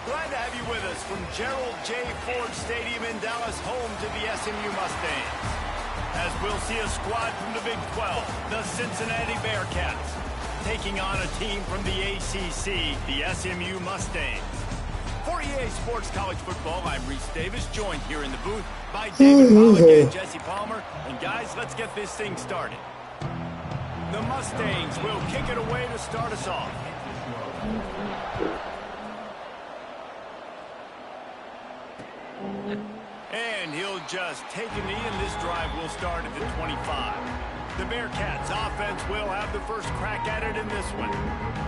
Glad to have you with us from Gerald J. Ford Stadium in Dallas, home to the SMU Mustangs. As we'll see a squad from the Big 12, the Cincinnati Bearcats, taking on a team from the ACC, the SMU Mustangs. For EA Sports College Football, I'm Reese Davis, joined here in the booth by David Pollock and Jesse Palmer. And guys, let's get this thing started. The Mustangs will kick it away to start us off. And he'll just take a knee, and this drive will start at the 25. The Bearcats offense will have the first crack at it in this one.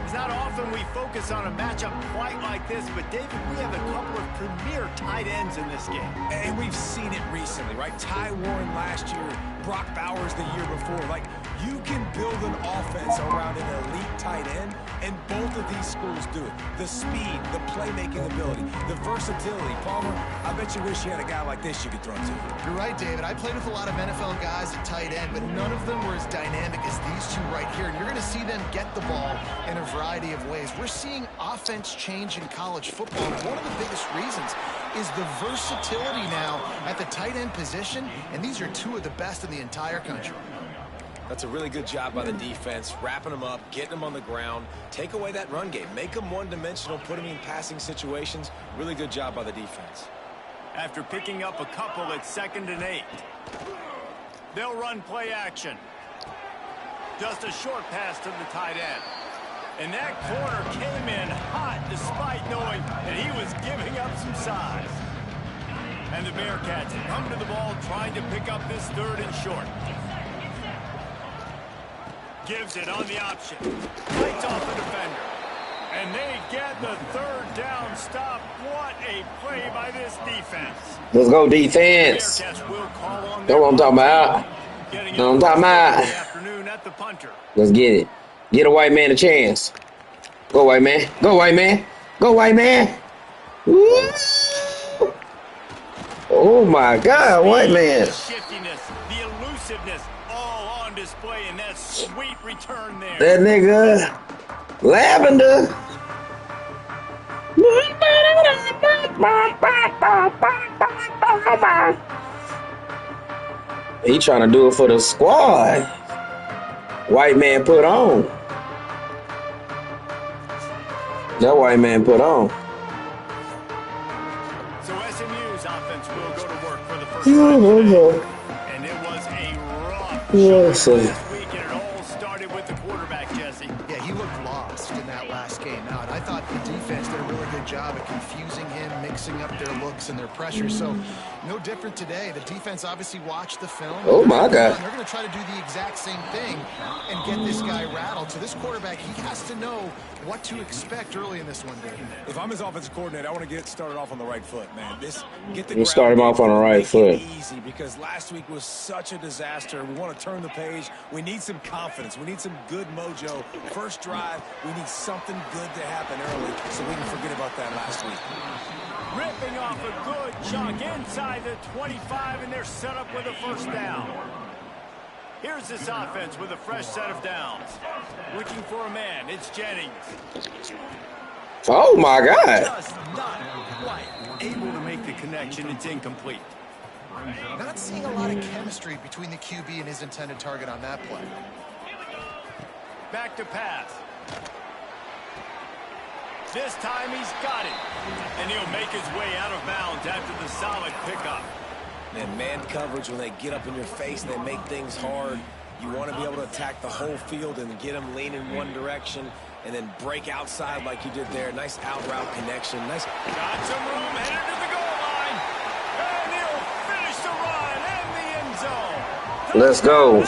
It's not often we focus on a matchup quite like this, but David, we have a couple of premier tight ends in this game. And we've seen it recently, right? Ty Warren last year, Brock Bowers the year before. Like, you can build an offense around an elite tight end, and both of these schools do it. The speed, the playmaking ability, the versatility. Palmer, I bet you wish you had a guy like this you could throw to. You're right, David. I played with a lot of NFL guys at tight end, but none of them were as dynamic as these two right here. And you're going to see them get the ball in a variety of ways. We're seeing offense change in college football, and one of the biggest reasons is the versatility now at the tight end position, and these are two of the best in the entire country. That's a really good job by the defense, wrapping them up, getting them on the ground, take away that run game, make them one-dimensional, put them in passing situations. Really good job by the defense. After picking up a couple at 2nd and 8. They'll run play action. Just a short pass to the tight end. And that corner came in hot despite knowing that he was giving up some size. And the Bearcats come to the ball trying to pick up this 3rd and short. Gives it on the option. Fights off the defender. And they get the 3rd down stop. What a play by this defense. Let's go, defense. That's what I'm talking about. That's what I'm talking about. Let's get it. Get a white man a chance. Go, white man. Go, white man. Go, white man. Woo! Oh, my God, white man. The shiftiness, the elusiveness, all on display in that sweet return there. That nigga, Lavender. He trying to do it for the squad. White man put on. That white man put on. So SMU's offense will go to work for the first time today. And it was a rough show last week, and it all started with the quarterback, Jesse. Yeah, he looked lost in that last game out. I thought the defense did a really good job of confusing him, mixing up their looks and their pressure. So no different today. The defense obviously watched the film. Oh, my God. They're going to try to do the exact same thing and get this guy rattled. So this quarterback, he has to know what to expect early in this one, David. If I'm his offensive coordinator, I want to get started off on the right foot, man. You start him off on the right foot. Easy, because last week was such a disaster. We want to turn the page. We need some confidence. We need some good mojo. First drive, we need something good to happen early so we can forget about that last week. Ripping off a good chunk inside the 25, and they're set up with a 1st down. Here's this offense with a fresh set of downs. Looking for a man. It's Jennings. Oh, my God. Just not quite able to make the connection. It's incomplete. Not seeing a lot of chemistry between the QB and his intended target on that play. Back to pass. This time he's got it. And he'll make his way out of bounds after the solid pickup. And man coverage, when they get up in your face and they make things hard, you want to be able to attack the whole field and get them lean in one direction and then break outside like you did there. Nice out route connection. Nice. Got some room, headed to the goal line. And he'll finish the run in the end zone. Let's go.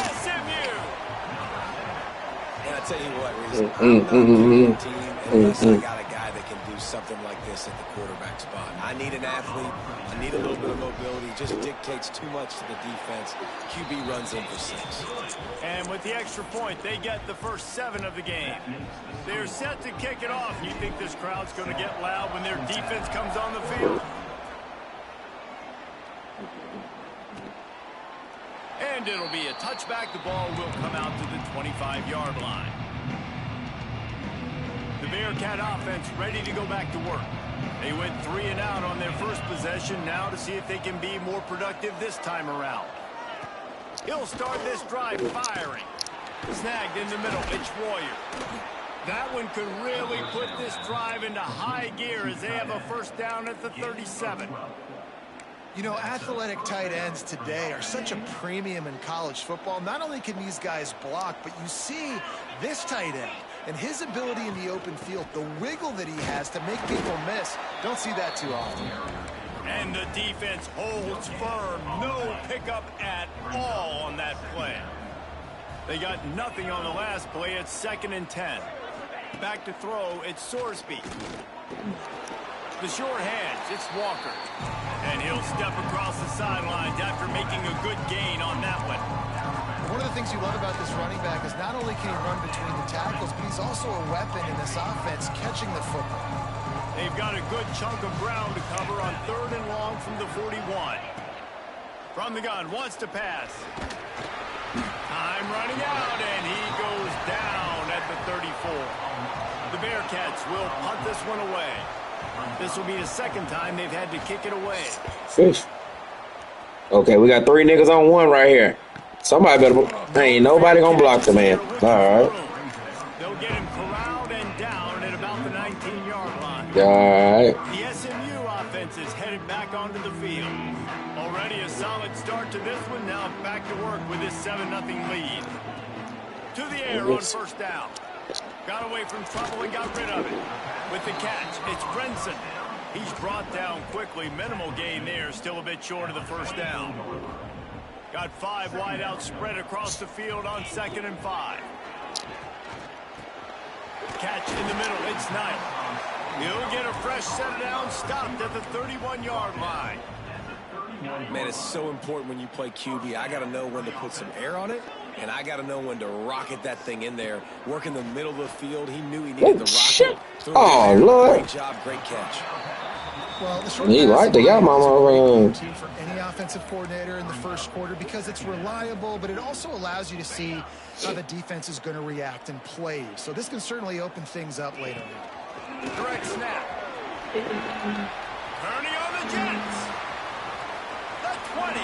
And I tell you what, Reese, I'm not a team unless I got a guy that can do something like this at the quarterback spot. I need an athlete. I need a little bit of mobility. Just dictates too much to the defense. QB runs in for 6. And with the extra point, they get the first 7 of the game. They're set to kick it off. You think this crowd's going to get loud when their defense comes on the field? And it'll be a touchback. The ball will come out to the 25-yard line. The The Bearcat offense ready to go back to work. They went 3 and out on their first possession. Now to see if they can be more productive this time around. He'll start this drive firing. Snagged in the middle. It's Warrior. That one could really put this drive into high gear as they have a first down at the 37. You know, athletic tight ends today are such a premium in college football. Not only can these guys block, but you see this tight end and his ability in the open field, the wiggle that he has to make people miss. Don't see that too often. And the defense holds firm. No pickup at all on that play. They got nothing on the last play. It's 2nd and 10. Back to throw, it's Sorsby. The short hands, it's Walker. And he'll step across the sidelines after making a good gain on that one. One of the things you love about this running back is not only can he run between the tackles, but he's also a weapon in this offense catching the football. They've got a good chunk of ground to cover on 3rd and long from the 41. From the gun, wants to pass. Time running out, and he goes down at the 34. The Bearcats will punt this one away. This will be the 2nd time they've had to kick it away. Fish. Okay, we got 3 niggas on 1 right here. Somebody better. Ain't nobody gonna block the man. All right. They'll get him corralled and down at about the 19-yard line. All right. The SMU offense is headed back onto the field. Already a solid start to this one. Now back to work with this 7-0 lead. To the air on first down. Got away from trouble and got rid of it. With the catch, it's Brenson. He's brought down quickly. Minimal gain there. Still a bit short of the first down. Got 5 wideouts spread across the field on 2nd and 5. Catch in the middle. It's Knight. He'll get a fresh set down. Stopped at the 31-yard line. Man, it's so important when you play QB. I got to know when to put some air on it, and I got to know when to rocket that thing in there. Work in the middle of the field. He knew he needed the rocket. Oh, Lord. Great job, great catch. Well, the short he like the y'all mama run. For any offensive coordinator in the first quarter because it's reliable, but it also allows you to see how the defense is going to react and play. So this can certainly open things up later. Direct snap. Turning on the Jets. The 20.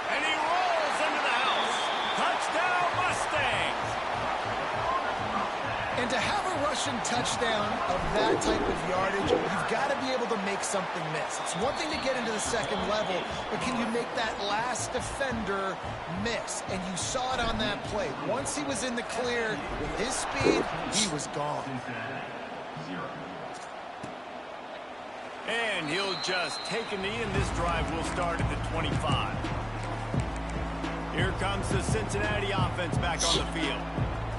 And he rolls into the house. Touchdown, Mustangs. And to have a rushing touchdown of that type of yardage, you've got to be able to make something miss. It's one thing to get into the second level, but can you make that last defender miss? And you saw it on that play. Once he was in the clear, with his speed, he was gone. And he'll just take a knee, and this drive will start at the 25. Here comes the Cincinnati offense back on the field.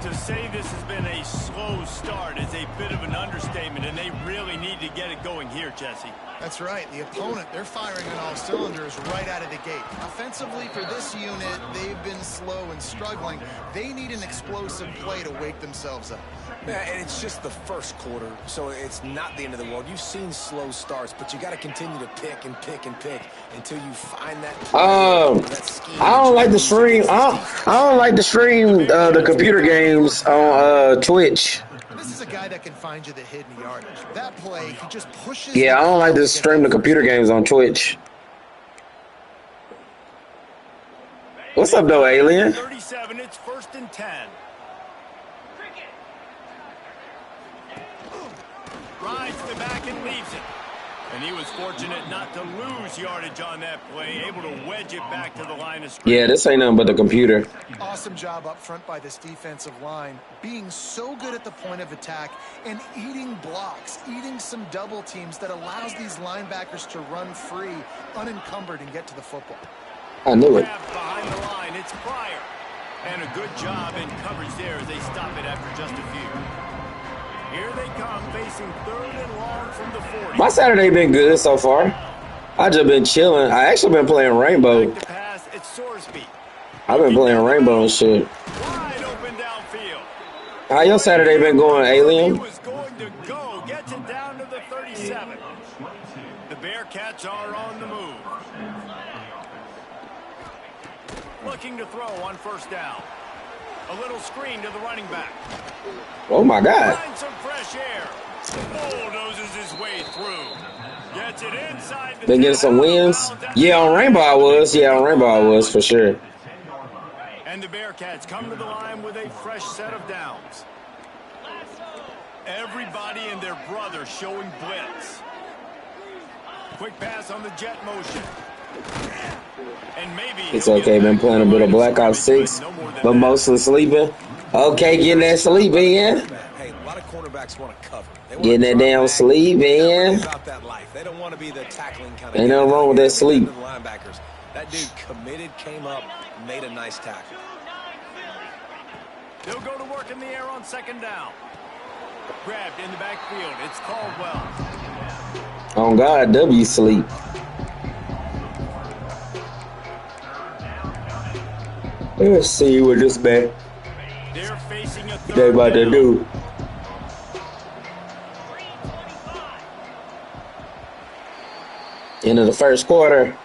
To say this has been a slow start is a bit of an understatement, and they really need to get it going here, Jesse. That's right. The opponent, they're firing on all cylinders right out of the gate. Offensively, for this unit, they've been slow and struggling. They need an explosive play to wake themselves up. Yeah, and it's just the first quarter, so it's not the end of the world. You've seen slow starts, but you got to continue to pick and pick and pick until you find that. I don't like the stream. I don't like the stream the computer games on Twitch. This is a guy that can find you the hidden yardage. That play, he just pushes. Yeah, I don't like to stream the computer games on Twitch. What's up, though, Alien? 37. It's 1st and 10. Rides the back and leaves it. And he was fortunate not to lose yardage on that play, able to wedge it back to the line of scrimmage. Yeah, this ain't nothing but the computer. Awesome job up front by this defensive line, being so good at the point of attack and eating blocks, eating some double teams that allows these linebackers to run free, unencumbered, and get to the football. I knew it. Behind the line, it's Pryor. And a good job in coverage there as they stop it after just a few. Here they come, facing 3rd and long from the 40. My Saturday been good so far. I just been chilling. I actually been playing Rainbow. Back to pass, it's Sorsby. I've been playing Rainbow and shit. Wide open downfield. How your Saturday been going, Alien? He was going to go, gets it down to the 37. The Bearcats are on the move. Looking to throw on first down. A little screen to the running back. Oh, my God. Finds some fresh air. Bulldozes his way through. Gets it inside the Been getting some wins. Yeah, on Rainbow I was. Yeah, on Rainbow I was for sure. And the Bearcats come to the line with a fresh set of downs. Everybody and their brother showing blitz. Quick pass on the jet motion. And maybe it's okay. Been playing a bit of Black Ops 6, but mostly sleeping. Okay, getting that sleep in. Hey, a lot of cornerbacks want to cover. Getting that damn sleep in. They don't want to be the tackling kind of. Ain't nothing wrong with that sleep. Linebackers. That dude committed, came up, made a nice tackle. They'll go to work in the air on second down. Grabbed in the backfield. It's Caldwell. On God, W sleep. Let's see what this man They're facing a third they about to down. do. End of the first quarter.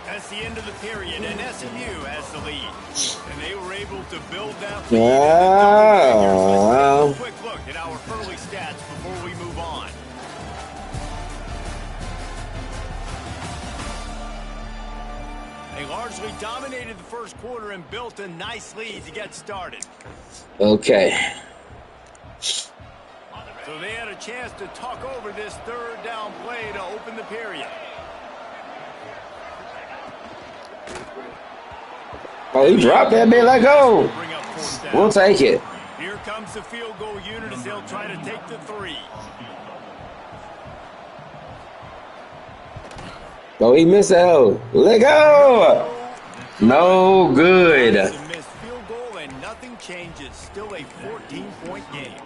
That's the end of the period, and SMU has the lead. And they were able to build that lead. Let's take a quick look at our early stats before we move on. They largely dominated the first quarter and built a nice lead to get started. Okay. So they had a chance to talk over this third down play to open the period. Oh, he dropped that bit. Let go. We'll take it. Here comes the field goal unit as they'll try to take the 3. Oh, he missed that hole. Let go. No good. It's a missed field goal and nothing changes. Still a 14-point game.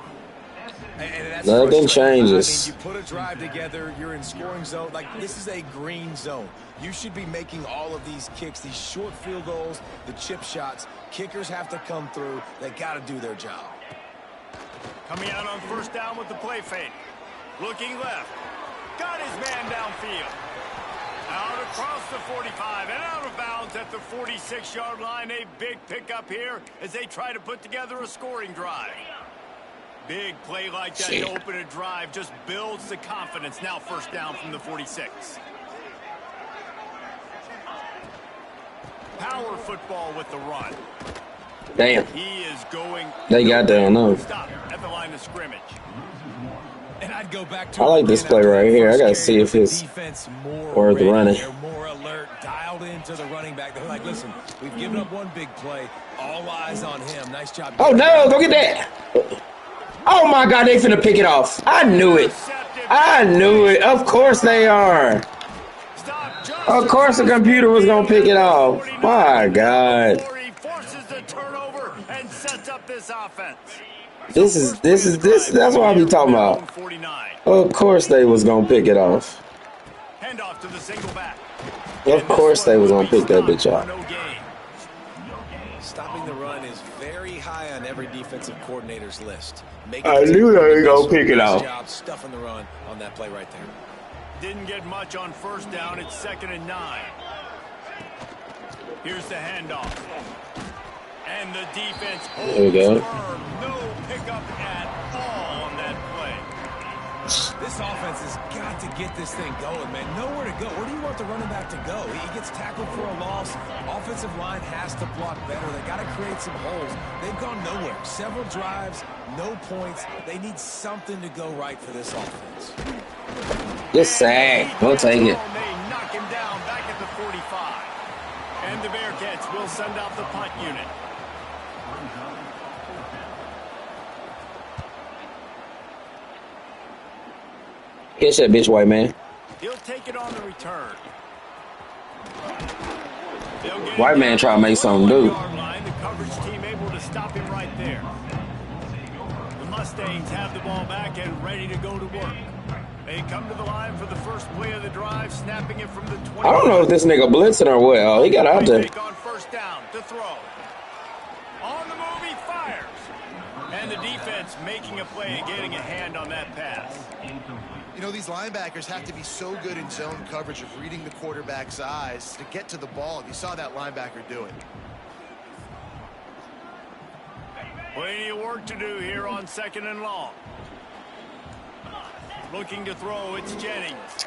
And that's nothing changes. I mean, you put a drive together, you're in scoring zone. Like, this is a green zone. You should be making all of these kicks, these short field goals, the chip shots. Kickers have to come through. They got to do their job. Coming out on first down with the play fake. Looking left. Got his man downfield. Out across the 45 and out of bounds at the 46-yard line. A big pickup here as they try to put together a scoring drive. Big play like that to open a drive just builds the confidence. Now first down from the 46. Power football with the run. Damn. He is going. They got down, no. Stop at the line of scrimmage. And I'd go back to I like this play right here. I gotta see if it's worth running. They're more alert, dialed into the running back. They're like, listen, we've given up one big play. All eyes on him. Nice job. Oh no, go get that. Oh my God, they finna pick it off. I knew it. I knew it. Of course they are. Of course the computer was gonna pick it off. My God. He forces the turnover and sets up this offense. This is that's what I be talking about. Of course they was gonna pick it off. Handoff to the single back. Of course they was gonna pick that bitch off. Stopping the run is very high on every defensive coordinator's list. I knew they were gonna pick it off. Job stuffing the run on that play right there. Didn't get much on first down. It's 2nd and 9. Here's the handoff. And the defense holds there we go. firm. No pickup at all on that play. This offense has got to get this thing going, man. Nowhere to go. Where do you want the running back to go? He gets tackled for a loss. Offensive line has to block better. They got to create some holes. They've gone nowhere. Several drives, no points. They need something to go right for this offense. Just sack. We'll take it. They knock him down back at the 45. And the Bearcats will send out the punt unit. Catch that bitch, white man. He'll take it on the return. White man try to make something do. The coverage team able to stop him right there. The Mustangs have the ball back and ready to go to work. They come to the line for the first play of the drive, snapping it from the 20. I don't know if this nigga blitzing or what. Oh, he got out there. On first down to throw. On the move, he fires. And the defense making a play and getting a hand on that pass. You know, these linebackers have to be so good in zone coverage of reading the quarterback's eyes to get to the ball. You saw that linebacker do it. Plenty of work to do here on 2nd and long. Looking to throw, it's Jennings.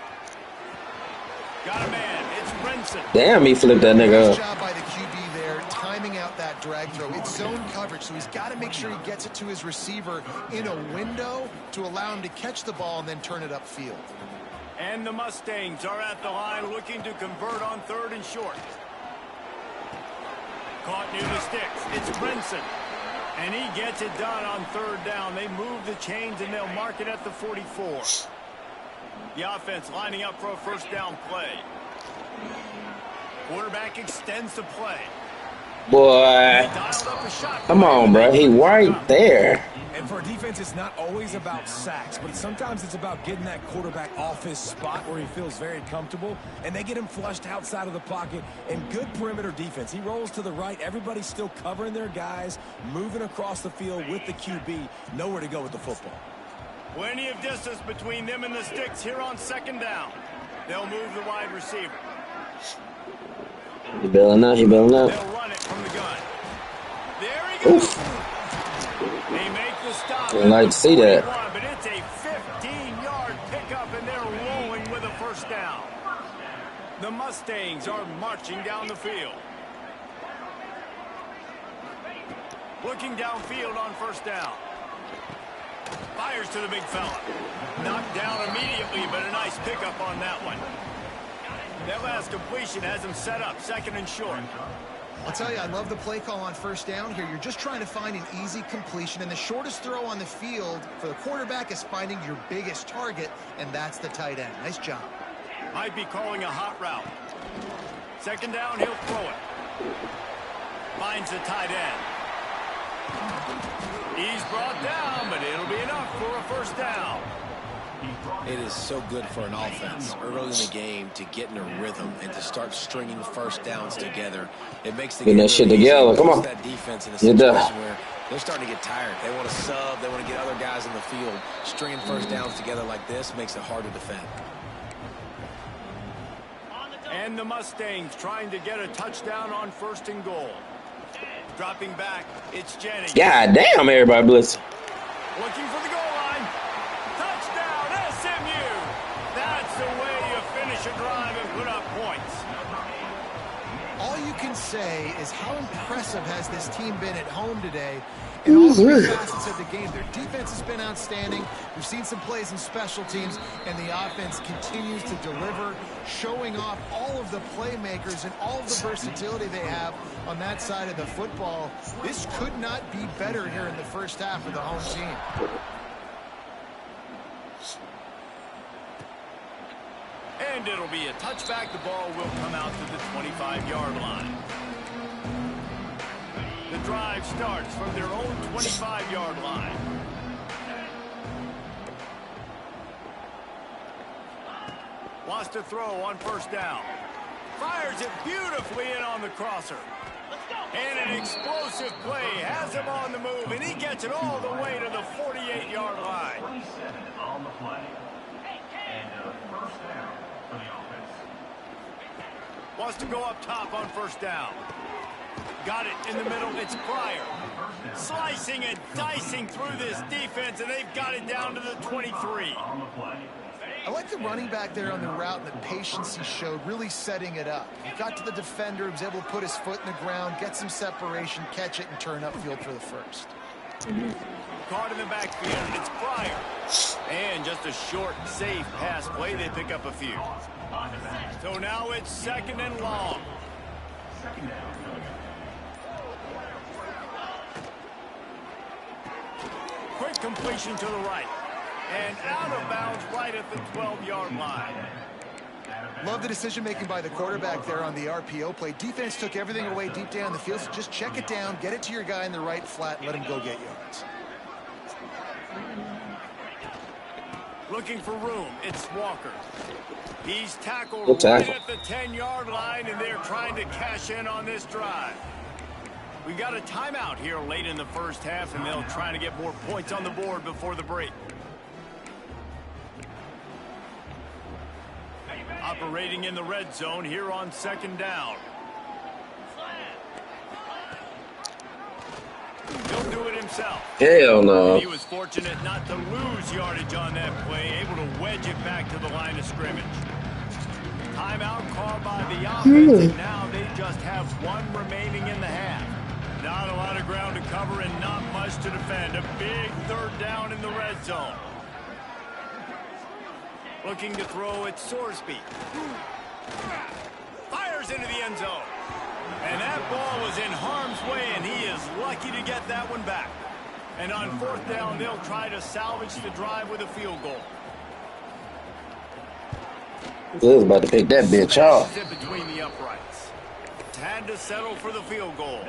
Got a man, it's Brinson. Damn, he flipped that nigga up. Nice job by the QB there, timing out that drag throw. It's zone coverage, so he's got to make sure he gets it to his receiver in a window to allow him to catch the ball and then turn it upfield. And the Mustangs are at the line looking to convert on 3rd and short. Caught near the sticks. It's Brinson. And he gets it done on 3rd down. They move the chains and they'll mark it at the 44. The offense lining up for a 1st down play. Quarterback extends the play. Boy, come on, bro. He right there. And for a defense, it's not always about sacks, but sometimes it's about getting that quarterback off his spot where he feels very comfortable, and they get him flushed outside of the pocket. And good perimeter defense. He rolls to the right. Everybody's still covering their guys, moving across the field with the QB. Nowhere to go with the football. Plenty of distance between them and the sticks here on 2nd down. They'll move the wide receiver. He bailing out. He bailing out. They'll run it from the gun. There he goes. Oof. They make the stop. I'd like to see that. But it's a 15-yard pickup, and they're rolling with a 1st down. The Mustangs are marching down the field. Looking downfield on 1st down. Fires to the big fella. Knocked down immediately, but a nice pickup on that one. That last completion has him set up 2nd and short. I'll tell you, I love the play call on 1st down here. You're just trying to find an easy completion, and the shortest throw on the field for the quarterback is finding your biggest target, and that's the tight end. Nice job. Might be calling a hot route. 2nd down, he'll throw it. Finds the tight end. He's brought down, but it'll be enough for a 1st down. It is so good for an offense early in the game to get in a rhythm and to start stringing 1st downs together. It makes the game that shit together. Come on. That defense in a situation where they're starting to get tired. They want to sub. They want to get other guys in the field. Stringing 1st downs together like this makes it hard to defend. And the Mustangs trying to get a touchdown on 1st and goal. Dropping back, it's Jennings. God damn, everybody blitz. Looking for the goal line. Touchdown, SMU. That's the way you finish a drive and put up points. All you can say is how impressive has this team been at home today in all 3 facets of the game. Their defense has been outstanding. We've seen some plays in special teams, and the offense continues to deliver, showing off all of the playmakers and all of the versatility they have on that side of the football. This could not be better here in the 1st half of the home team. And it'll be a touchback. The ball will come out to the 25-yard line. The drive starts from their own 25-yard line. Wants to throw on 1st down. Fires it beautifully in on the crosser. And an explosive play has him on the move, and he gets it all the way to the 48-yard line. 27 on the play. And 1st down for the offense. Wants to go up top on 1st down. Got it in the middle. It's Pryor. Slicing and dicing through this defense, and they've got it down to the 23. I like the running back there on the route and the patience he showed, really setting it up. He got to the defender, he was able to put his foot in the ground, get some separation, catch it, and turn upfield for the 1st. Caught in the backfield. It's Pryor. And just a short, safe pass play. They pick up a few. So now it's 2nd and long. Quick completion to the right. And out of bounds right at the 12-yard line. Love the decision-making by the quarterback there on the RPO play. Defense took everything away deep down the field, so just check it down, get it to your guy in the right flat, and let him go get yards. Looking for room. It's Walker. He's tackled right at the 10-yard line, and they're trying to cash in on this drive. We got a timeout here late in the 1st half, and they'll try to get more points on the board before the break. Operating in the red zone here on 2nd down. He'll do it in himself. Hell no. And he was fortunate not to lose yardage on that play, able to wedge it back to the line of scrimmage. Timeout called by the offense, and now they just have one remaining in the half. Not a lot of ground to cover and not much to defend. A big third down in the red zone. Looking to throw at Sorsby. Fires into the end zone. And that ball was in harm's way, and he is lucky to get that one back. And on fourth down, they'll try to salvage the drive with a field goal. Good, about to pick that bitch off. Between the uprights. Had to settle for the field goal.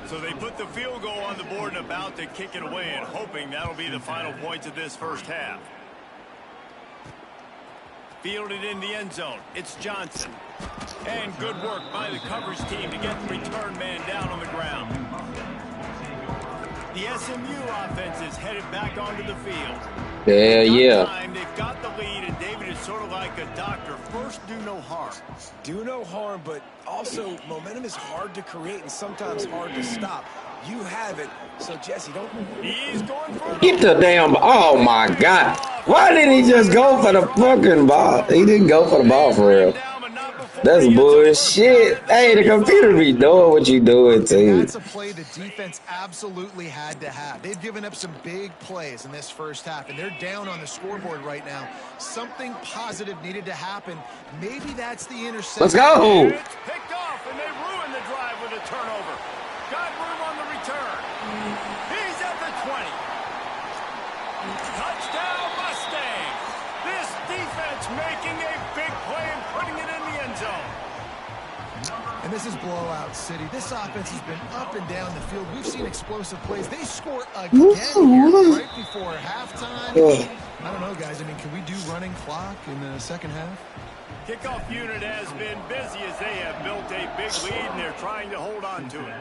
So they put the field goal on the board and about to kick it away, and hoping that'll be the final points of this first half. Fielded in the end zone. It's Johnson. And good work by the coverage team to get the return man down on the ground. The SMU offense is headed back onto the field. Yeah. They've got the lead, and David is sort of like a doctor. First, do no harm. Do no harm, but also momentum is hard to create and sometimes hard to stop. You have it, so Jesse, don't. He's going for Get the damn. Oh my God. Why didn't he just go for the fucking ball? He didn't go for the ball for real. That's bullshit. Hey, the computer be doing what you doing too. That's a play the defense absolutely had to have. They've given up some big plays in this first half, and they're down on the scoreboard right now. Something positive needed to happen. Maybe that's the interception. Let's go. It's picked off, and they ruin the drive with a turnover. Got room on the return. He's at the 20. Touchdown, Mustangs. This defense making a big play and putting it in the end zone. And this is blowout city. This offense has been up and down the field. We've seen explosive plays. They score again here right before halftime. I don't know, guys. I mean, can we do running clock in the second half? Kickoff unit has been busy as they have built a big lead, and they're trying to hold on to it.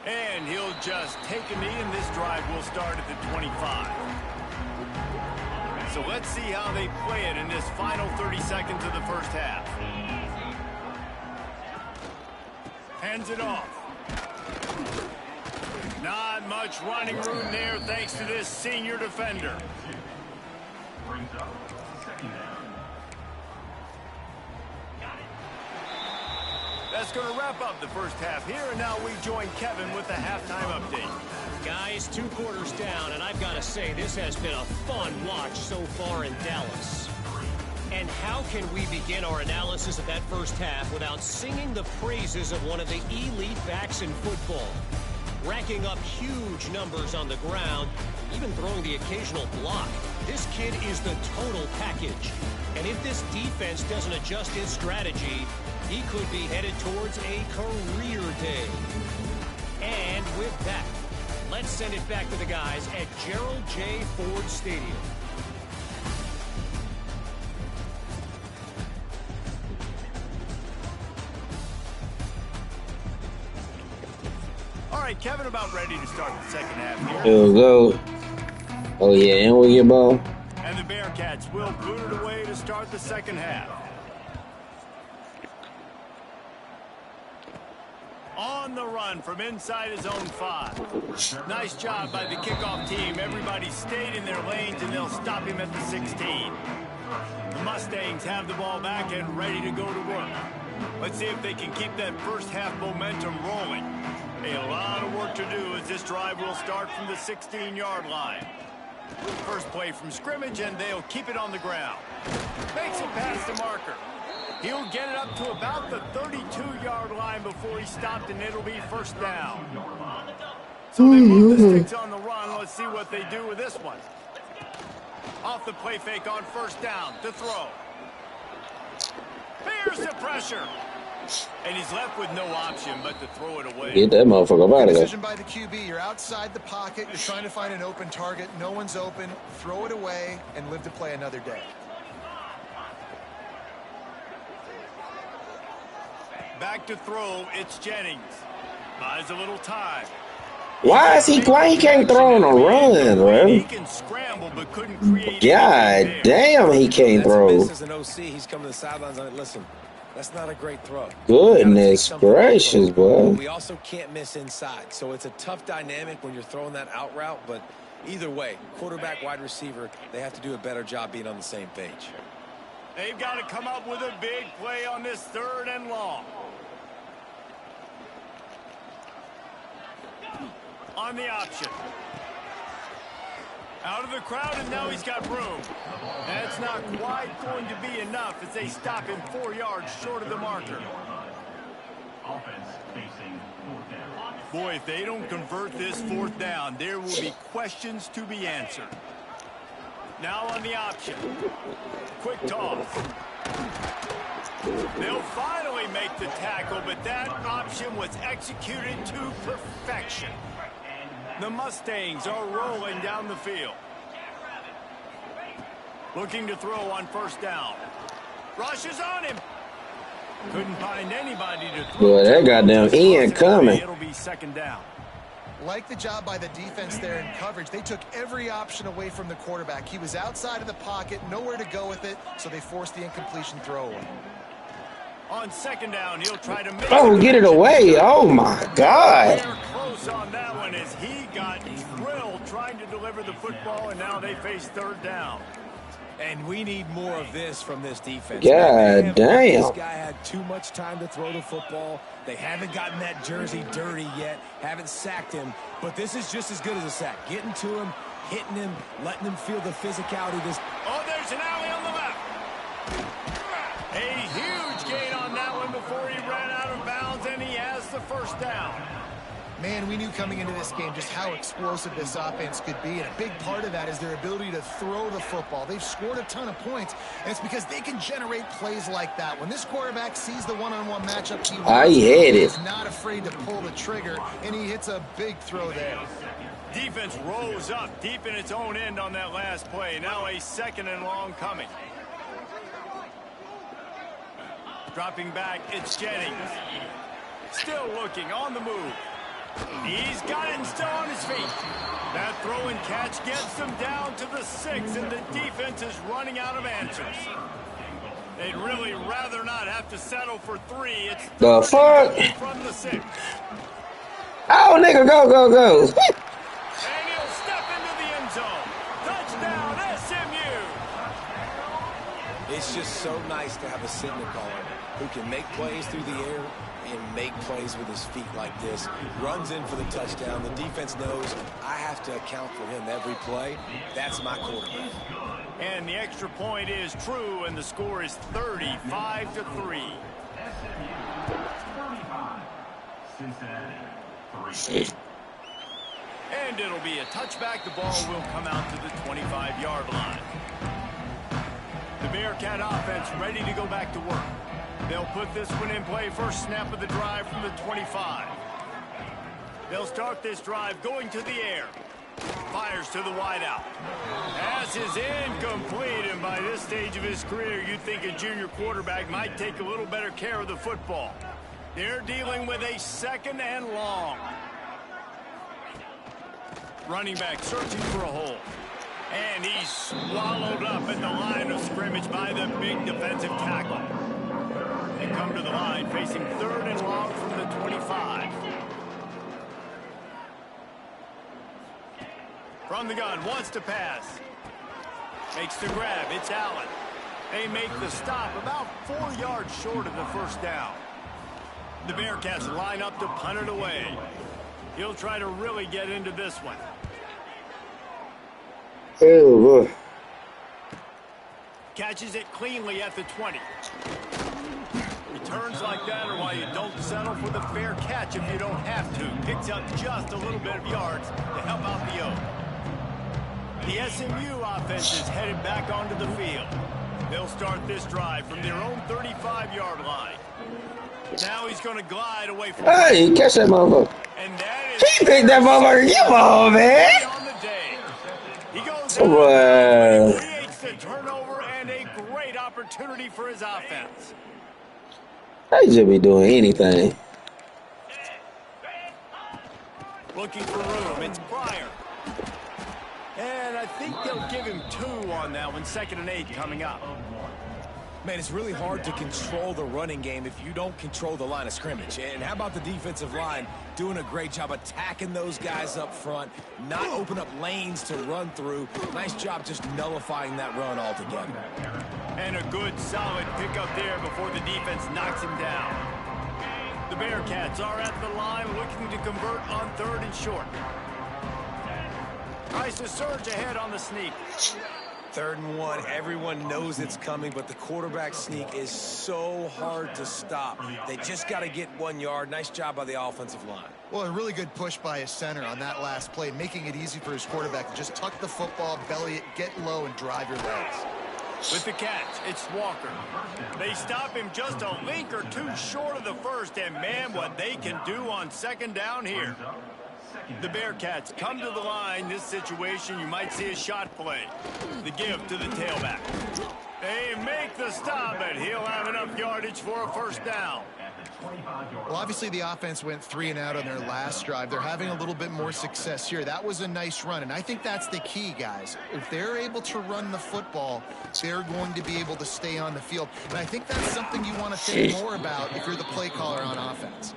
And he'll just take a knee, and this drive will start at the 25. So let's see how they play it in this final 30 seconds of the first half. Hands it off. Not much running room there thanks to this senior defender. Brings up second down. That's going to wrap up the first half here, and now we join Kevin with the halftime update. Guys, 2 quarters down, and I've got to say, this has been a fun watch so far in Dallas. And how can we begin our analysis of that first half without singing the praises of one of the elite backs in football? Racking up huge numbers on the ground, even throwing the occasional block. This kid is the total package. And if this defense doesn't adjust its strategy, he could be headed towards a career day. And with that, let's send it back to the guys at Gerald J. Ford Stadium. All right, Kevin, about ready to start the second half here. Here we go. Oh yeah, and we get ball. And the Bearcats will boot it away to start the second half. On the run from inside his own 5. Nice job by the kickoff team. Everybody stayed in their lanes, and they'll stop him at the 16. The Mustangs have the ball back and ready to go to work. Let's see if they can keep that first half momentum rolling. A lot of work to do as this drive will start from the 16-yard line. First play from scrimmage, and they'll keep it on the ground. Makes it past the marker. He'll get it up to about the 32-yard line before he stopped, and it'll be first down. So they move the sticks on the run. Let's see what they do with this one. Off the play fake on first down to throw. Here's the pressure. And he's left with no option but to throw it away. Get that motherfucker out of there. Decision by the QB. You're outside the pocket. You're trying to find an open target. No one's open. Throw it away and live to play another day. Back to throw, it's Jennings. Buys a little time. Why he can't throw on a run, bro? He can scramble but couldn't create. God damn, he can't throw. As an OC, he's coming to the sidelines on it. Listen, That's not a great throw. Goodness gracious, boy. We also can't miss inside, so it's a tough dynamic when you're throwing that out route, but either way, quarterback, wide receiver, they have to do a better job being on the same page. They've got to come up with a big play on this 3rd and long. On the option. Out of the crowd, and now he's got room. That's not quite going to be enough as they stop him 4 yards short of the marker. Offense facing 4th down. Boy, if they don't convert this 4th down, there will be questions to be answered. Now on the option. Quick toss. They'll finally make the tackle, but that option was executed to perfection. The Mustangs are rolling down the field. Looking to throw on 1st down. Rushes on him. Couldn't find anybody to throw. Boy, that goddamn end coming. It'll be 2nd down. Like the job by the defense there in coverage. They took every option away from the quarterback. He was outside of the pocket, nowhere to go with it, so they forced the incompletion throw away. On 2nd down, he'll try to make Get it away. Oh, my God. They're close on that one as he got drilled trying to deliver the football, and now they face 3rd down. And we need more of this from this defense. God damn. This guy had too much time to throw the football. They haven't gotten that jersey dirty yet, haven't sacked him, but this is just as good as a sack. Getting to him, hitting him, letting him feel the physicality. Oh, there's an alley on the left. A huge gain on that one before he ran out of bounds, and he has the 1st down. Man, we knew coming into this game just how explosive this offense could be, and a big part of that is their ability to throw the football. They've scored a ton of points, and it's because they can generate plays like that. When this quarterback sees the one-on-one matchup, he's not afraid to pull the trigger, and he hits a big throw there. Defense rose up deep in its own end on that last play. Now a 2nd and long coming. Dropping back, it's Jennings. Still looking, on the move. He's got it and still on his feet. That throw and catch gets them down to the 6, and the defense is running out of answers. They'd really rather not have to settle for 3. It's the fuck from the 6. Oh, nigga, go. And he'll step into the end zone. Touchdown, SMU. It's just so nice to have a signal caller who can make plays through the air and make plays with his feet like this. Runs in for the touchdown. The defense knows I have to account for him every play. That's my quarterback. And the extra point is true, and the score is 35-3. And it'll be a touchback. The ball will come out to the 25-yard line. The Bearcat offense ready to go back to work. They'll put this one in play. First snap of the drive from the 25. They'll start this drive going to the air. Fires to the wideout. Pass is incomplete, and by this stage of his career, you'd think a junior quarterback might take a little better care of the football. They're dealing with a 2nd and long. Running back searching for a hole. And he's swallowed up at the line of scrimmage by the big defensive tackle. They come to the line facing 3rd and long from the 25. From the gun, wants to pass. Makes the grab, it's Allen. They make the stop about 4 yards short of the 1st down. The Bearcats line up to punt it away. He'll try to really get into this one. Oh, boy. Catches it cleanly at the 20. Returns like that are why you don't settle for the fair catch if you don't have to. Picks up just a little bit of yards to help out the Oak. The SMU offense is headed back onto the field. They'll start this drive from their own 35-yard line. Now he's going to glide away from. Hey, catch that motherfucker. And that is He picked that motherfucker. Come on, man. on the day. He goes Wow. creates the turnover and a great opportunity for his offense. They just be doing anything. Looking for room. It's Pryor. And I think they'll give him 2 on that one. 2nd and 8 coming up. Man, it's really hard to control the running game if you don't control the line of scrimmage. And how about the defensive line doing a great job attacking those guys up front, not open up lanes to run through. Nice job just nullifying that run altogether. And a good, solid pickup there before the defense knocks him down. The Bearcats are at the line looking to convert on 3rd and short. Tries to surge ahead on the sneak. 3rd and 1, everyone knows it's coming, but the quarterback sneak is so hard to stop. They just got to get 1 yard. Nice job by the offensive line. Well, a really good push by his center on that last play, making it easy for his quarterback to just tuck the football, belly it, get low, and drive your legs. With the catch, it's Walker. They stop him just a link or two short of the first, and man, what they can do on 2nd down here. The Bearcats come to the line. This situation, you might see a shot play. The give to the tailback. They make the stop, and he'll have enough yardage for a 1st down. Well, obviously the offense went 3 and out on their last drive. They're having a little bit more success here. That was a nice run, and I think that's the key, guys. If they're able to run the football, they're going to be able to stay on the field. And I think that's something you want to think more about if you're the play caller on offense.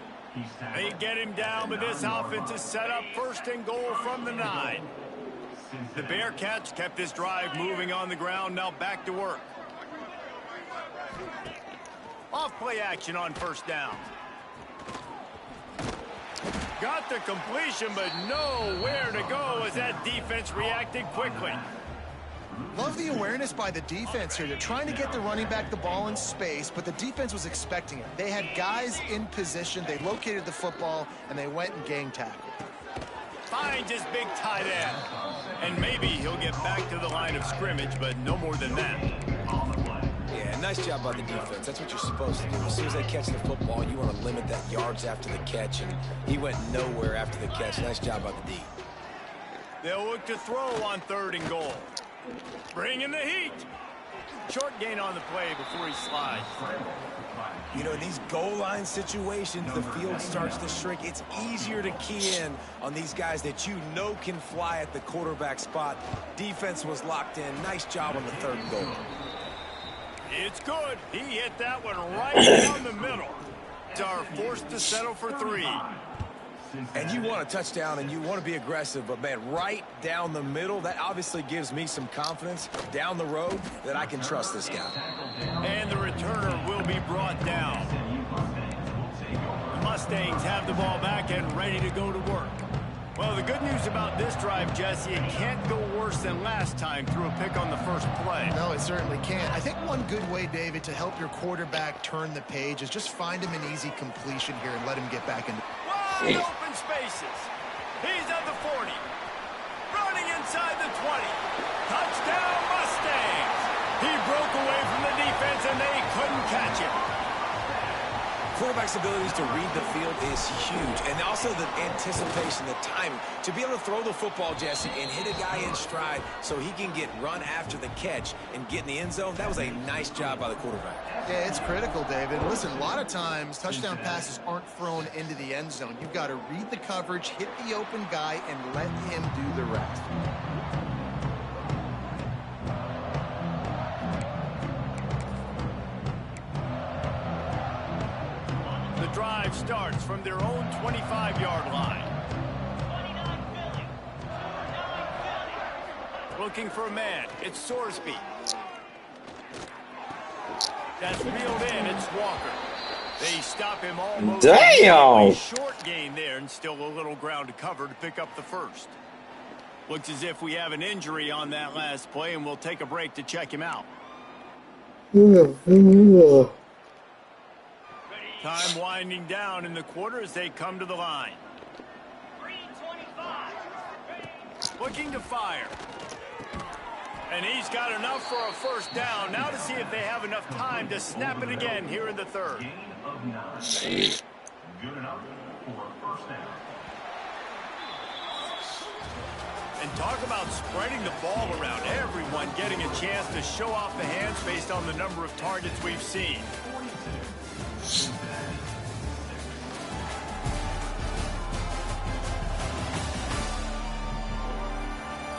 They get him down, but this offense is set up 1st and goal from the 9. The Bearcats kept this drive moving on the ground. Now back to work. Off play action on 1st down. Got the completion, but nowhere to go as that defense reacted quickly. Love the awareness by the defense here. They're trying to get the running back the ball in space, but the defense was expecting it. They had guys in position. They located the football, and they went and gang tackled. Finds his big tight end. And maybe he'll get back to the line of scrimmage, but no more than that. Yeah, nice job by the defense. That's what you're supposed to do. As soon as they catch the football, you want to limit that yards after the catch, and he went nowhere after the catch. Nice job by the D. They'll look to throw on 3rd and goal. Bringing the heat. Short gain on the play before he slides. You know, in these goal line situations, the field starts to shrink. It's easier to key in on these guys that you know can fly at the quarterback spot. Defense was locked in. Nice job on the 3rd and goal. It's good. He hit that one right down the middle. Are forced to settle for 3. And you want a touchdown and you want to be aggressive, but man, right down the middle, that obviously gives me some confidence down the road that I can trust this guy. And the returner will be brought down. The Mustangs have the ball back and ready to go to work. Well, the good news about this drive, Jesse, it can't go worse than last time through a pick on the 1st play. No, it certainly can't. I think one good way, David, to help your quarterback turn the page is just find him an easy completion here and let him get back into wide open spaces. He's at the 40. Running inside the 20. Touchdown, Mustangs. He broke away from the defense, and they couldn't catch him. Quarterback's abilities to read the field is huge, and also the anticipation, the timing. To be able to throw the football, Jesse, and hit a guy in stride so he can get run after the catch and get in the end zone, that was a nice job by the quarterback. Yeah, it's critical, David. Listen, a lot of times touchdown passes aren't thrown into the end zone. You've got to read the coverage, hit the open guy, and let him do the rest. The drive starts from their own 25-yard line. Looking for a man. It's Sorsby. That's reeled in. It's Walker. They stop him almost. Damn! Short gain there, and still a little ground to cover to pick up the 1st. Looks as if we have an injury on that last play, and we'll take a break to check him out. Time winding down in the quarter as they come to the line. Looking to fire. And he's got enough for a 1st down. Now to see if they have enough time to snap it again here in the 3rd. Gain of 9. Good enough for a 1st down. And talk about spreading the ball around. Everyone getting a chance to show off the hands based on the number of targets we've seen.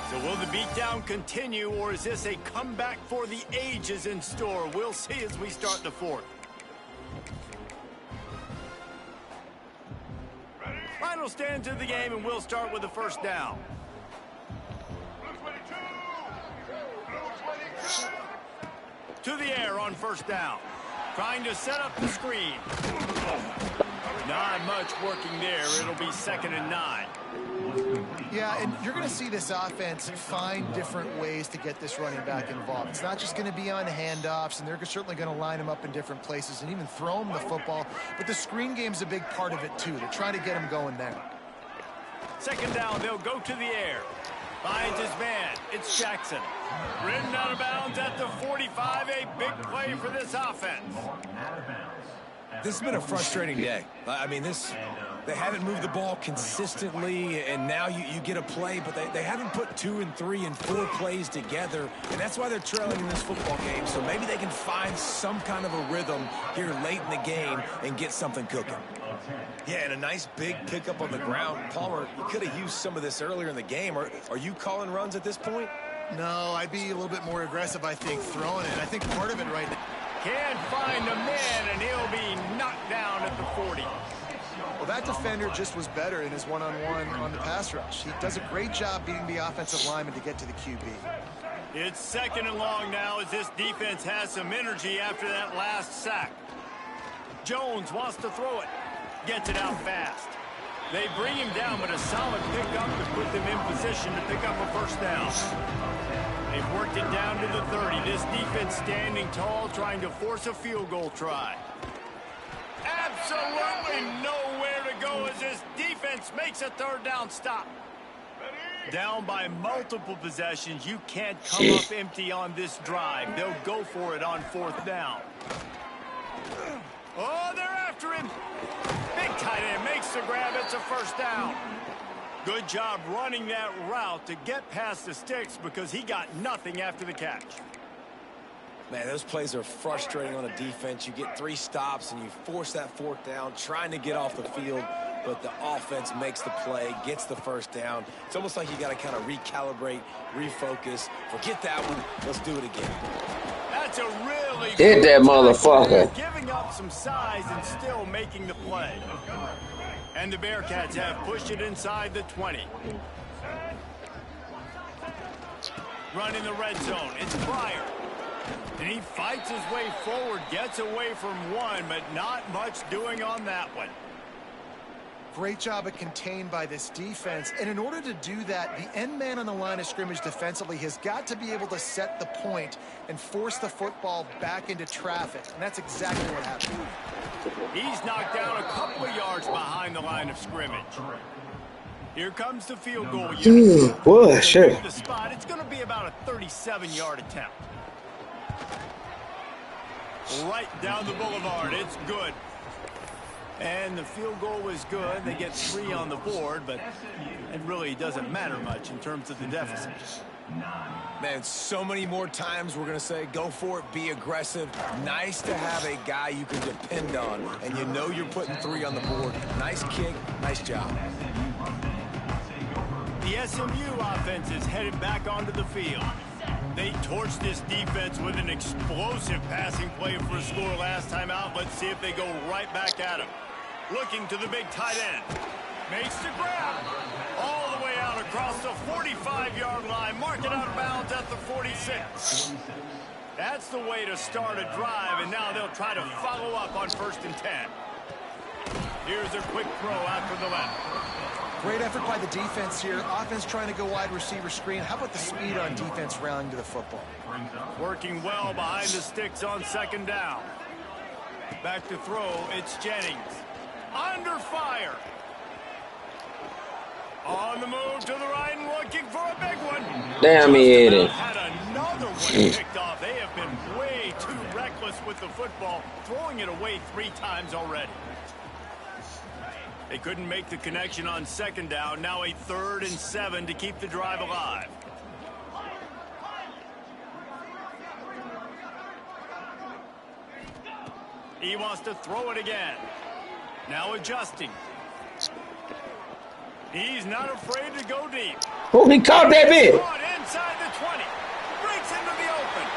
So Will the beatdown continue, or is this a comeback for the ages in store? We'll see as we start the fourth. Final stands of the game, and we'll start with the first down. To the air on first down. Trying to set up the screen. Not much working there. It'll be 2nd and 9. Yeah, and you're going to see this offense find different ways to get this running back involved. It's not just going to be on handoffs, and they're certainly going to line him up in different places and even throw him the football. But the screen game's a big part of it, too. They're trying to get him going there. 2nd down, they'll go to the air. Finds his man. It's Jackson. Ridden out of bounds at the 45. A big play for this offense. This has been a frustrating day. I mean, they haven't moved the ball consistently, and now you get a play, but they haven't put 2 and 3 and 4 plays together, and that's why they're trailing in this football game. So maybe they can find some kind of a rhythm here late in the game and get something cooking. Yeah, and a nice big pickup on the ground. Palmer, you could have used some of this earlier in the game. Are you calling runs at this point? No, I'd be a little bit more aggressive, I think, throwing it. I think part of it right now. Can't find a man, and he'll be knocked down at the 40. Well, that defender just was better in his one-on-one on the pass rush. He does a great job beating the offensive lineman to get to the QB. It's 2nd and long now as this defense has some energy after that last sack. Jones wants to throw it. Gets it out fast. They bring him down, but a solid pickup to put them in position to pick up a first down. They've worked it down to the 30. This defense standing tall, trying to force a field goal try. Absolutely nowhere to go as this defense makes a 3rd down stop. Down by multiple possessions. You can't come up empty on this drive. They'll go for it on 4th down. Oh, they're after him. Big tight end makes the grab. It's a first down. Good job running that route to get past the sticks because he got nothing after the catch. Man, those plays are frustrating on a defense. You get 3 stops and you force that 4th down, trying to get off the field, but the offense makes the play, gets the first down. It's almost like you got to kind of recalibrate, refocus. Forget that one. Let's do it again. That's a really hit that motherfucker. Giving up some size and still making the play. And the Bearcats have pushed it inside the 20. Running the red zone. It's Pryor. And he fights his way forward, gets away from one, but not much doing on that one. Great job of contained by this defense. And in order to do that, the end man on the line of scrimmage defensively has got to be able to set the point and force the football back into traffic. And that's exactly what happened. He's knocked down a couple of yards behind the line of scrimmage. Here comes the field goal unit. Boy, sure. The spot. It's going to be about a 37-yard attempt. Right down the boulevard. It's good. And the field goal was good. They get 3 on the board, but it really doesn't matter much in terms of the deficit. Man, so many more times we're going to say, go for it, be aggressive. Nice to have a guy you can depend on, and you know you're putting 3 on the board. Nice kick, nice job. The SMU offense is headed back onto the field. They torched this defense with an explosive passing play for a score last time out. Let's see if they go right back at him. Looking to the big tight end. Makes the grab. All the way out across the 45-yard line. Mark it out of bounds at the 46. That's the way to start a drive, and now they'll try to follow up on 1st and 10. Here's a quick throw out from the left. Great effort by the defense here. Offense trying to go wide receiver screen. How about the speed on defense rallying to the football? Working well behind the sticks on 2nd down. Back to throw. It's Jennings. Under fire. On the move to the right and looking for a big one. Damn it. Had another one picked off. They have been way too reckless with the football, throwing it away 3 times already. They couldn't make the connection on 2nd down. Now a 3rd and 7 to keep the drive alive. He wants to throw it again. Now adjusting. He's not afraid to go deep. Oh, he caught that bit. Caught inside the 20. Breaks into the open.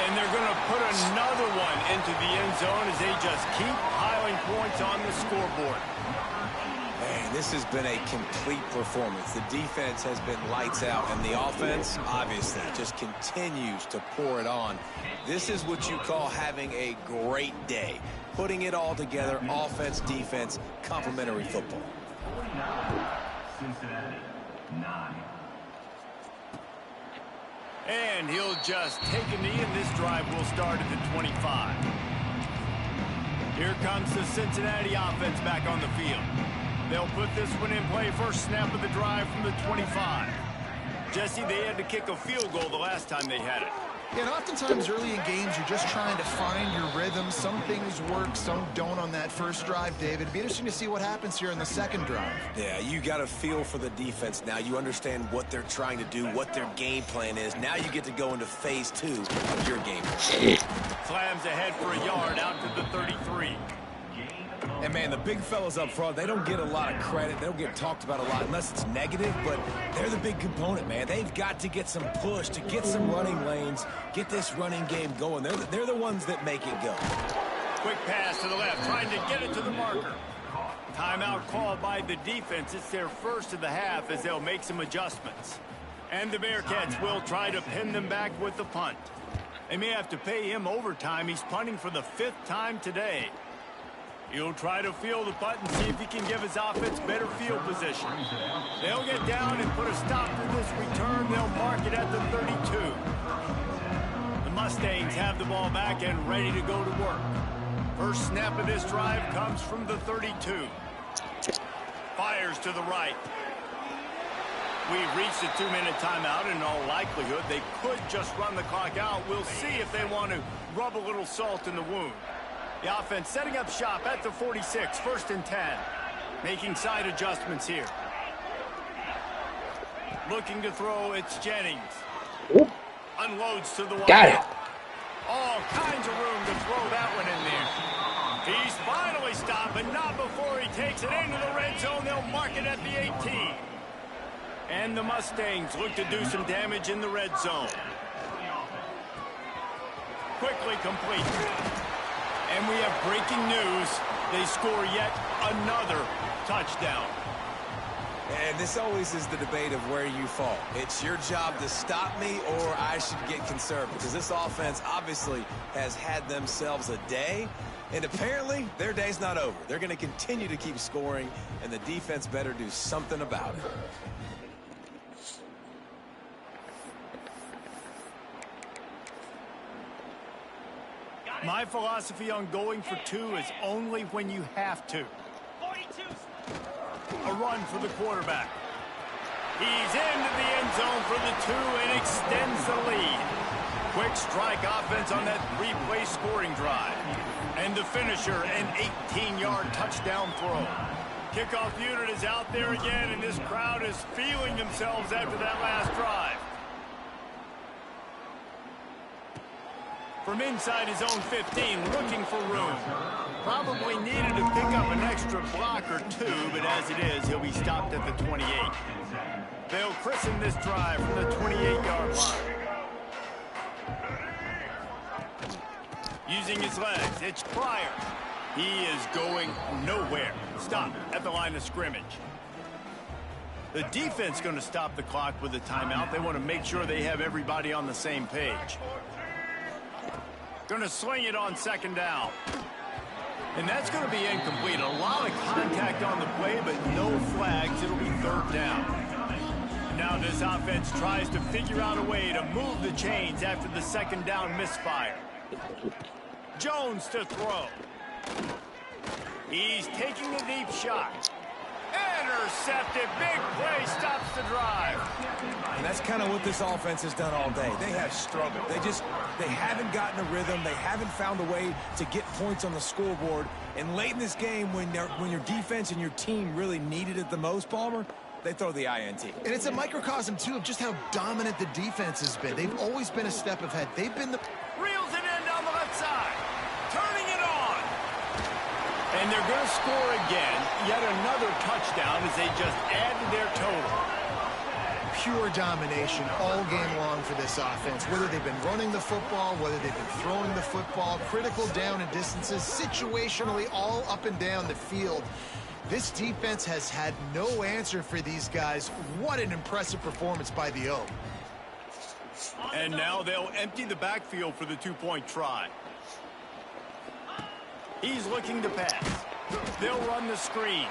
And they're going to put another one into the end zone as they just keep piling points on the scoreboard. Man, this has been a complete performance. The defense has been lights out, and the offense, obviously, just continues to pour it on. This is what you call having a great day. Putting it all together, offense, defense, complementary football. Cincinnati, 9. And he'll just take a knee, and this drive will start at the 25. Here comes the Cincinnati offense back on the field. They'll put this one in play. First snap of the drive from the 25. Jesse, they had to kick a field goal the last time they had it. Yeah, and oftentimes early in games, you're just trying to find your rhythm. Some things work, some don't on that first drive, David. It'd be interesting to see what happens here in the second drive. Yeah, you got a feel for the defense now. You understand what they're trying to do, what their game plan is. Now you get to go into phase 2 of your game plan. Slams ahead for a yard out to the 33. And, man, the big fellas up front, they don't get a lot of credit. They don't get talked about a lot unless it's negative, but they're the big component, man. They've got to get some push, to get some running lanes, get this running game going. They're the ones that make it go. Quick pass to the left, trying to get it to the marker. Timeout called by the defense. It's their first of the half as they'll make some adjustments. And the Bearcats will try to pin them back with the punt. They may have to pay him overtime. He's punting for the 5th time today. He'll try to field the punt and see if he can give his offense better field position. They'll get down and put a stop to this return. They'll mark it at the 32. The Mustangs have the ball back and ready to go to work. First snap of this drive comes from the 32. Fires to the right. We've reached a 2-minute timeout. In all likelihood, they could just run the clock out. We'll see if they want to rub a little salt in the wound. The offense setting up shop at the 46, 1st and 10. Making side adjustments here. Looking to throw, it's Jennings. Ooh. Unloads to the wide. Got it. All kinds of room to throw that one in there. He's finally stopped, but not before he takes it into the red zone. They'll mark it at the 18. And the Mustangs look to do some damage in the red zone. Quickly complete. And we have breaking news. They score yet another touchdown. And this always is the debate of where you fall. It's your job to stop me or I should get conservative. Because this offense obviously has had themselves a day. And apparently their day's not over. They're going to continue to keep scoring. And the defense better do something about it. My philosophy on going for 2 is only when you have to. A run for the quarterback. He's into the end zone for the 2 and extends the lead. Quick strike offense on that 3-play scoring drive. And the finisher, an 18-yard touchdown throw. Kickoff unit is out there again, and this crowd is feeling themselves after that last drive. From inside his own 15, looking for room. Probably needed to pick up an extra block or 2, but as it is, he'll be stopped at the 28. They'll christen this drive from the 28-yard line. Using his legs, it's Pryor. He is going nowhere. Stop at the line of scrimmage. The defense going to stop the clock with a timeout. They want to make sure they have everybody on the same page. Going to sling it on 2nd down. And that's going to be incomplete. A lot of contact on the play, but no flags. It'll be 3rd down. Now this offense tries to figure out a way to move the chains after the 2nd down misfire. Jones to throw. He's taking a deep shot. Intercepted. Big play stops the drive. And that's kind of what this offense has done all day. They have struggled. They haven't gotten a rhythm. They haven't found a way to get points on the scoreboard. And late in this game, when your defense and your team really needed it the most, Palmer, they throw the INT. And it's a microcosm, too, of just how dominant the defense has been. They've always been a step ahead. They've been the... Reels it in down the left side. Turning it on. And they're going to score again. Yet another touchdown as they just add to their total. pure domination all game long for this offense. Whether they've been running the football, whether they've been throwing the football, critical down and distances, situationally all up and down the field. This defense has had no answer for these guys. What an impressive performance by the O. And now they'll empty the backfield for the two-point try. He's looking to pass. They'll run the screen.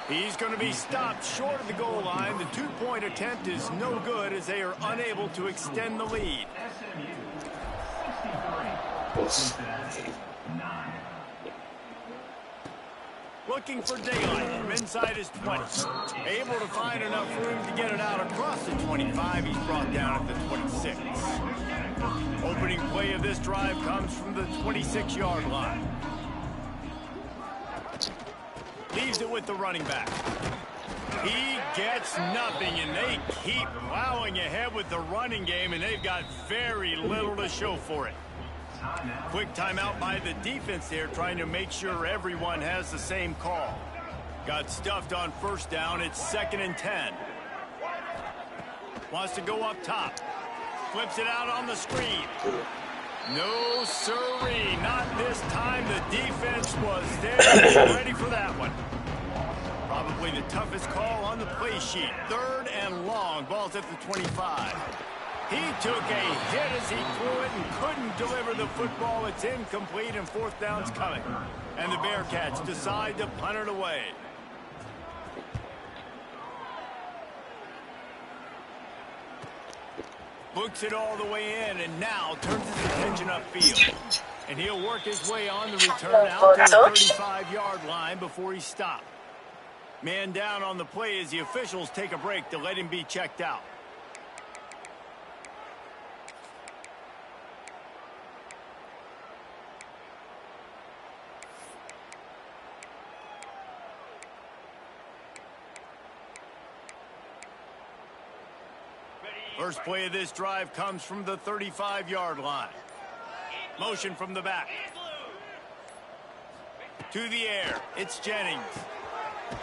He's going to be stopped short of the goal line. The two-point attempt is no good as they are unable to extend the lead. Looking for daylight from inside his 20. Able to find enough room to get it out across the 25. He's brought down at the 26. Opening play of this drive comes from the 26-yard line. Leaves it with the running back. He gets nothing, and they keep plowing ahead with the running game, and they've got very little to show for it. Quick timeout by the defense there, trying to make sure everyone has the same call. Got stuffed on first down. It's 2nd and 10. Wants to go up top. Flips it out on the screen. No sirree, not this time. The defense was there, ready for that one. Probably the toughest call on the play sheet. 3rd and long. Ball's at the 25. He took a hit as he threw it and couldn't deliver the football. It's incomplete, and 4th down's coming. And the Bearcats decide to punt it away. Books it all the way in, and now turns his attention upfield. And he'll work his way on the return out to the 35-yard line before he's stopped. Man down on the play as the officials take a break to let him be checked out. First play of this drive comes from the 35-yard line. Motion from the back. To the air. It's Jennings.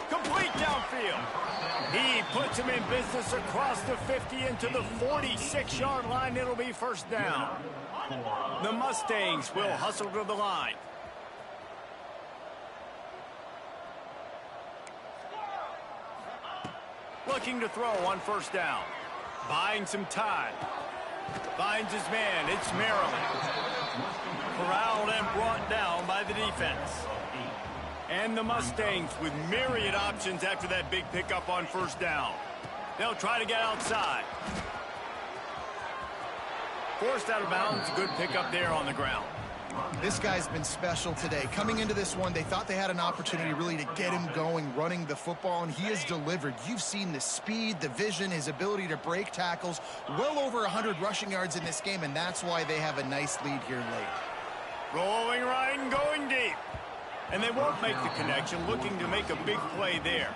Complete downfield. He puts him in business across the 50 into the 46-yard line. It'll be 1st down. The Mustangs will hustle to the line. Looking to throw on 1st down. Buying some time. Finds his man. It's Maryland. Corralled and brought down by the defense. And the Mustangs with myriad options after that big pickup on 1st down. They'll try to get outside. Forced out of bounds. Good pickup there on the ground. This guy's been special today. Coming into this one, they thought they had an opportunity really to get him going, running the football, and he has delivered. You've seen the speed, the vision, his ability to break tackles. Well over 100 rushing yards in this game, and that's why they have a nice lead here late. Rolling right and going deep. And they won't make the connection, looking to make a big play there.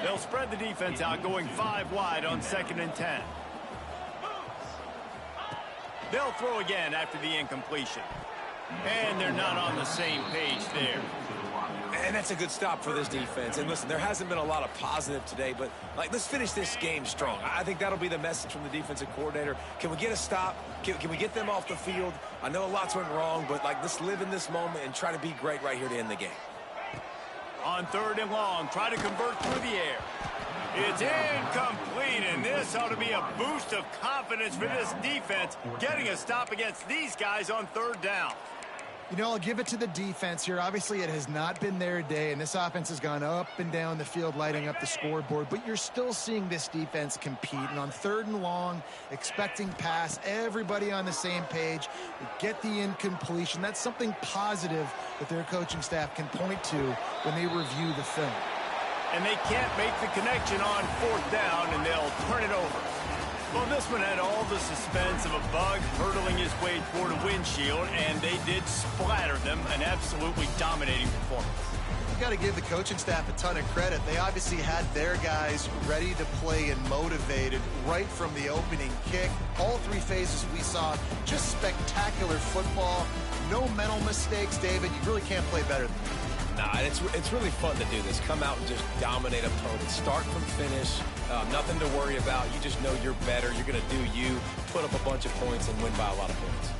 They'll spread the defense out, going 5 wide on 2nd and 10. They'll throw again after the incompletion. And they're not on the same page there. And that's a good stop for this defense. And listen, there hasn't been a lot of positive today, but let's finish this game strong. I think that'll be the message from the defensive coordinator. Can we get a stop? Can we get them off the field? I know lots went wrong, but let's live in this moment and try to be great right here to end the game. On 3rd and long, try to convert through the air. It's incomplete, and this ought to be a boost of confidence for this defense, getting a stop against these guys on 3rd down. You know, I'll give it to the defense here. Obviously, it has not been their day, and this offense has gone up and down the field, lighting up the scoreboard. But you're still seeing this defense compete. And on 3rd and long, expecting pass, everybody on the same page, get the incompletion. That's something positive that their coaching staff can point to when they review the film. And they can't make the connection on 4th down, and they'll turn it over. Well, this one had all the suspense of a bug hurtling his way toward a windshield, and they did splatter them. An absolutely dominating performance. You got to give the coaching staff a ton of credit. They obviously had their guys ready to play and motivated right from the opening kick. All 3 phases we saw, just spectacular football. No mental mistakes, David. You really can't play better than that. Nah, it's really fun to do this. Come out and just dominate opponents. Start from finish. Nothing to worry about. You just know you're better. You're going to do you, put up a bunch of points, and win by a lot of points.